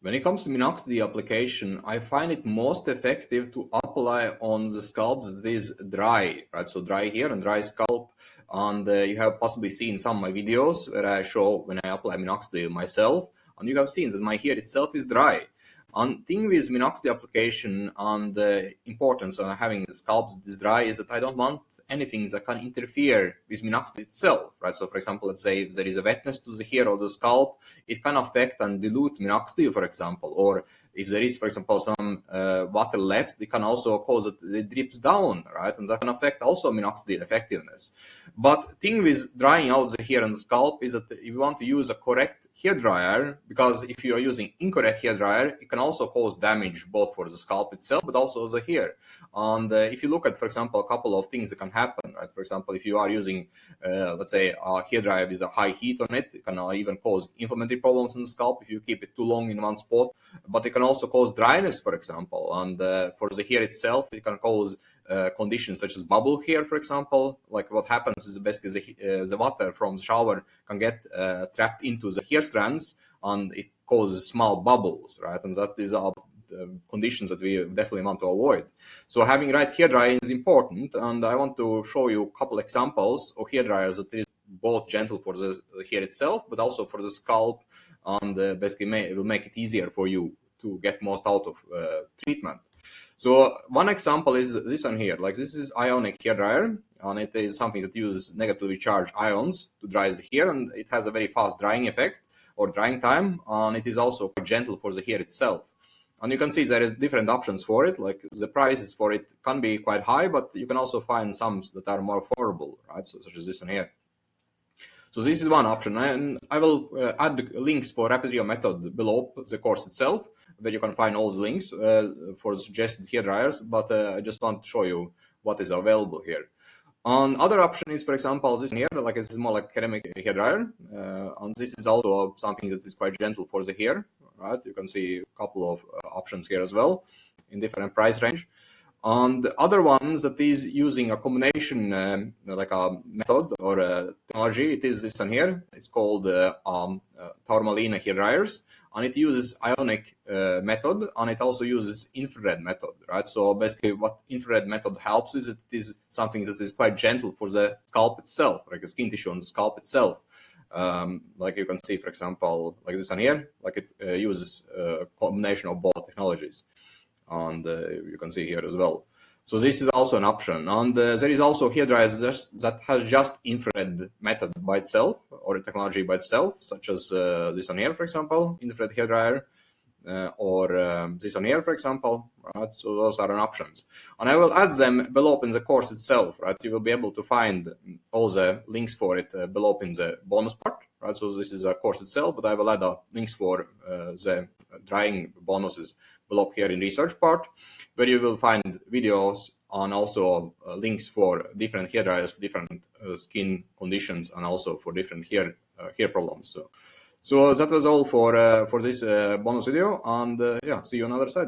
When it comes to Minoxidil application, I find it most effective to apply on the scalps that is dry, right? So dry hair and dry scalp. And you have possibly seen some of my videos where I show when I apply Minoxidil myself, and you have seen that my hair itself is dry. And thing with Minoxidil application and the importance of having the scalps this dry is that I don't want anything that can interfere with Minoxidil itself, right? So for example, let's say if there is a wetness to the hair or the scalp, it can affect and dilute Minoxidil, for example, or if there is, for example, some water left, it can also cause it drips down, right? And that can affect also Minoxidil effectiveness. But thing with drying out the hair and the scalp is that you want to use a correct hair dryer, because if you are using incorrect hair dryer, it can also cause damage both for the scalp itself, but also the hair. And if you look at, for example, a couple of things that can happen, right? For example, if you are using, let's say, a hair dryer with a high heat on it, it can even cause inflammatory problems in the scalp if you keep it too long in one spot. But it can also cause dryness, for example. And for the hair itself, it can cause conditions such as bubble hair, for example. Like what happens is basically the water from the shower can get trapped into the hair strands, and it causes small bubbles, right? And that is conditions that we definitely want to avoid. So having right hair drying is important, and I want to show you a couple examples of hair dryers that is both gentle for the hair itself, but also for the scalp, and basically it will make it easier for you to get most out of treatment. So one example is this one here. Like this is ionic hair dryer, and it is something that uses negatively charged ions to dry the hair, and it has a very fast drying effect or drying time, and it is also quite gentle for the hair itself. And you can see there is different options for it. Like the prices for it can be quite high, but you can also find some that are more affordable, right? So such as this one here. So this is one option, and I will add links for Rapid Regrowth method below the course itself, where you can find all the links for the suggested hair dryers, but I just want to show you what is available here. Other option is, for example, this one here, like it's more like ceramic hair dryer, and this is also something that is quite gentle for the hair, right? You can see a couple of options here as well in different price range. And the other ones that is using a combination, like a method or a technology, it is this one here. It's called Tourmaline hair dryers, and it uses ionic method, and it also uses infrared method, right? So basically what infrared method helps is it is something that is quite gentle for the scalp itself, like the skin tissue on the scalp itself. Like you can see, for example, like this one here, like it uses a combination of both technologies. And you can see here as well. So this is also an option. And there is also hair dryers that has just infrared method by itself, or a technology by itself, such as this one here, for example, infrared hair dryer, or this one here, for example, right? So those are an options. And I will add them below in the course itself, right? You will be able to find all the links for it below in the bonus part, right? So this is a course itself, but I will add links for the drying bonuses below here in research part, where you will find videos and also links for different hair dryers for different skin conditions, and also for different hair problems. So that was all for this bonus video, and yeah, see you on the other side.